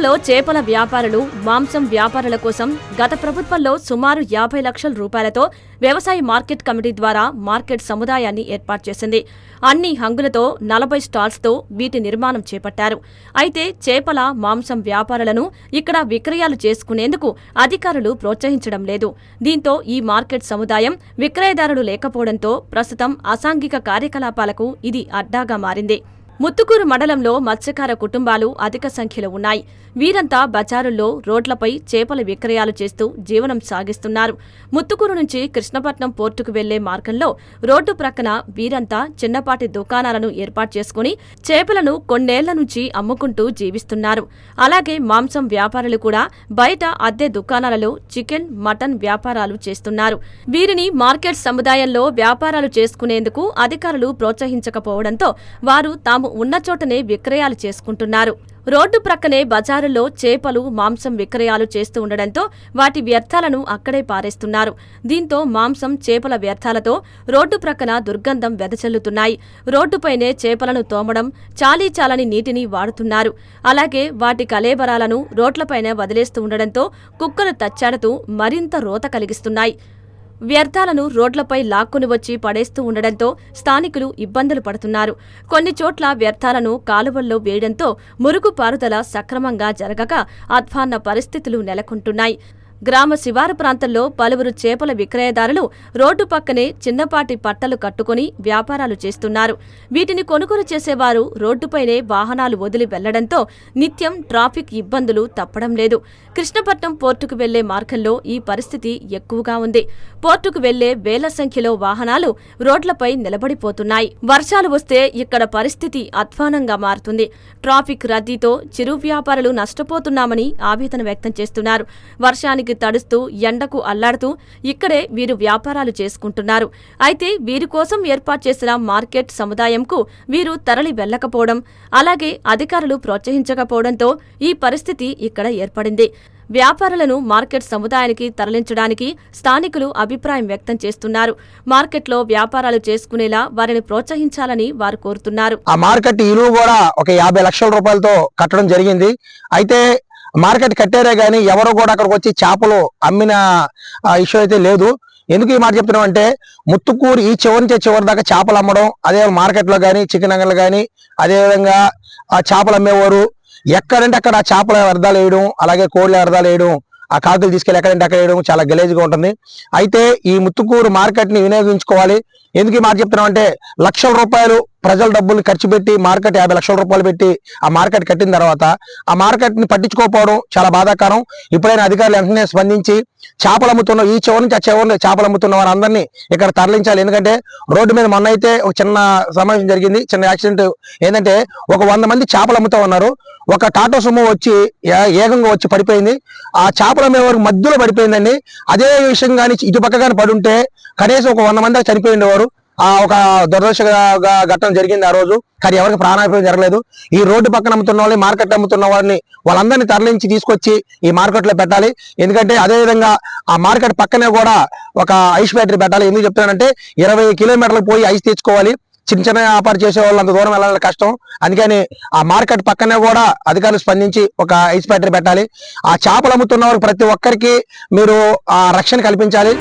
ముత్తుకూరులో చేపల వ్యాపారులు, మాంసం వ్యాపారుల కోసం గత ప్రభుత్వంలో సుమారు 50 లక్షల రూపాయలతో వ్యవసాయ మార్కెట్ కమిటీ ద్వారా మార్కెట్ సముదాయాన్ని ఏర్పాటు చేసింది. అన్ని హంగులతో 40 స్టాల్స్తో వీటి నిర్మాణం చేపట్టారు. అయితే చేపల, మాంసం వ్యాపారులను ఇక్కడ విక్రయాలు చేసుకునేందుకు అధికారులు ప్రోత్సహించడం లేదు. దీంతో ఈ మార్కెట్ సముదాయం విక్రయదారులు లేకపోవడంతో ప్రస్తుతం అసాంఘిక కార్యకలాపాలకు ఇది అడ్డాగా మారింది. ముత్తుకూరు మండలంలో మత్స్యకార కుటుంబాలు అధిక సంఖ్యలో ఉన్నాయి. వీరంతా బజారుల్లో, రోడ్లపై చేపల విక్రయాలు చేస్తూ జీవనం సాగిస్తున్నారు. ముత్తుకూరు నుంచి కృష్ణపట్నం పోర్టుకు వెళ్లే మార్గంలో రోడ్డు ప్రక్కన వీరంతా చిన్నపాటి దుకాణాలను ఏర్పాటు చేసుకుని చేపలను కొన్నేళ్ల నుంచి అమ్ముకుంటూ జీవిస్తున్నారు. అలాగే మాంసం వ్యాపారులు కూడా బయట అద్దె దుకాణాలలో చికెన్, మటన్ వ్యాపారాలు చేస్తున్నారు. వీరిని మార్కెట్ సముదాయంలో వ్యాపారాలు చేసుకునేందుకు అధికారులు ప్రోత్సహించకపోవడంతో వారు తాము ఉన్న చోటనే విక్రయాలు చేసుకుంటున్నారు. రోడ్డు ప్రక్కనే బజారుల్లో చేపలు, మాంసం విక్రయాలు చేస్తూ ఉండడంతో వాటి వ్యర్థాలను అక్కడే పారేస్తున్నారు. దీంతో మాంసం, చేపల వ్యర్థాలతో రోడ్డు ప్రక్కన దుర్గంధం వెదజల్లుతున్నాయి. రోడ్డుపైనే చేపలను తోమడం, చాలీచాలని నీటిని వాడుతున్నారు. అలాగే వాటి కళేబరాలను రోడ్లపైనే వదిలేస్తూ ఉండడంతో కుక్కలు తచ్చాడుతూ మరింత రోత కలిగిస్తున్నాయి. వ్యర్థాలను రోడ్లపై లాక్కుని వచ్చి పడేస్తూ ఉండడంతో స్థానికులు ఇబ్బందులు పడుతున్నారు. కొన్ని చోట్ల వ్యర్థాలను కాలువల్లో వేయడంతో మురుగు పారుదల సక్రమంగా జరగక అధ్వాన్న పరిస్థితులు నెలకొంటున్నాయి. గ్రామ శివారు ప్రాంతంలో పలువురు చేపల విక్రయదారులు రోడ్డు పక్కనే చిన్నపాటి పట్టలు కట్టుకుని వ్యాపారాలు చేస్తున్నారు. వీటిని కొనుగోలు చేసేవారు రోడ్డుపైనే వాహనాలు వదిలి వెళ్లడంతో నిత్యం ట్రాఫిక్ ఇబ్బందులు తప్పడం లేదు. కృష్ణపట్నం పోర్టుకు వెళ్లే మార్గంలో ఈ పరిస్థితి ఎక్కువగా ఉంది. పోర్టుకు వెళ్లే వేల సంఖ్యలో వాహనాలు రోడ్లపై నిలబడిపోతున్నాయి. వర్షాలు వస్తే ఇక్కడ పరిస్థితి అధ్వానంగా మారుతుంది. ట్రాఫిక్ రద్దీతో చిరు వ్యాపారులు నష్టపోతున్నామని ఆవేదన వ్యక్తం చేస్తున్నారు. వర్షానికి తడుస్తూ, ఎండకు అల్లాడుతూ ఇక్కడే వీరు వ్యాపారాలు చేసుకుంటున్నారు. అయితే వీరి కోసం ఏర్పాటు చేసిన మార్కెట్ సముదాయంకు వీరు తరలి వెళ్లకపోవడం, అలాగే అధికారులు ప్రోత్సహించకపోవడంతో ఈ పరిస్థితి ఇక్కడ ఏర్పడింది. వ్యాపారులను మార్కెట్ సముదాయానికి తరలించడానికి స్థానికులు అభిప్రాయం వ్యక్తం చేస్తున్నారు. మార్కెట్లో వ్యాపారాలు చేసుకునేలా వారిని ప్రోత్సహించాలని వారు కోరుతున్నారు. ఆ మార్కెట్ ఇలువ కూడా ఒక 50 లక్షల రూపాయలతో కట్టడం జరిగింది. అయితే మార్కెట్ కట్టారే గానీ ఎవరు కూడా అక్కడికి వచ్చి చేపలు అమ్మిన ఇష్యూ అయితే లేదు. ఎందుకు ఈ మాట చెప్తున్నాం అంటే ముత్తుకూరు ఈ చివరి నుంచి చివరి దాకా చేపలు అమ్మడం, అదే మార్కెట్ లో గానీ, చికెన్ అంగళ్ళు గానీ, అదేవిధంగా ఆ చేపలు అమ్మేవారు ఎక్కడంటే అక్కడ చేపల వ్యర్థాలు వేయడం, అలాగే కోళ్ళ వ్యర్థాలు వేయడం, ఆ కాకులు తీసుకెళ్లి ఎక్కడంటే అక్కడ వేయడం చాలా గలీజ్గా ఉంటుంది. అయితే ఈ ముత్తుకూరు మార్కెట్ ని వినియోగించుకోవాలి. ఎందుకు ఈ మాట చెప్తున్నాం అంటే లక్షల రూపాయలు ప్రజల డబ్బులు ఖర్చు పెట్టి మార్కెట్ 50 లక్షల రూపాయలు పెట్టి ఆ మార్కెట్ కట్టిన తర్వాత ఆ మార్కెట్ ని పట్టించుకోకపోవడం చాలా బాధాకరం. ఇప్పుడైనా అధికారులు వెంటనే స్పందించి చేపలు అమ్ముతున్న ఈ చివరి నుంచి ఆ చివరి చేపలు అమ్ముతున్న వారందరినీ ఇక్కడ తరలించాలి. ఎందుకంటే రోడ్డు మీద మొన్న అయితే ఒక చిన్న సమావేశం జరిగింది, చిన్న యాక్సిడెంట్. ఏంటంటే ఒక 100 మంది చేపలు అమ్ముతూ ఉన్నారు. ఒక టాటా సుమో వచ్చి ఏకంగా వచ్చి పడిపోయింది. ఆ చేపలు అమ్మే వరకు మధ్యలో పడిపోయిందండి. అదే విషయం కానీ ఇటు పక్క కానీ పడుంటే కనీసం ఒక 100 మంది చనిపోయి ఉండేవారు. ఒక దురదృష్ట ఘటన జరిగింది ఆ రోజు. కానీ ఎవరికి ప్రాణాపాయం జరగలేదు. ఈ రోడ్డు పక్కన అమ్ముతున్న వాళ్ళని, మార్కెట్ అమ్ముతున్న వారిని, వాళ్ళందరినీ తరలించి తీసుకొచ్చి ఈ మార్కెట్ లో పెట్టాలి. ఎందుకంటే అదే విధంగా ఆ మార్కెట్ పక్కనే కూడా ఒక ఐస్ ఫ్యాక్టరీ పెట్టాలి. ఎందుకు చెప్తానంటే 20 కిలోమీటర్లకు పోయి ఐస్ తెచ్చుకోవాలి. చిన్న చిన్న వ్యాపారం చేసే వాళ్ళు అంత దూరం వెళ్ళాలి, కష్టం. అందుకని ఆ మార్కెట్ పక్కనే కూడా అధికారులు స్పందించి ఒక ఐస్ ఫ్యాక్టరీ పెట్టాలి. ఆ చేపలు అమ్ముతున్న వారు ప్రతి ఒక్కరికి మీరు ఆ రక్షణ కల్పించాలి.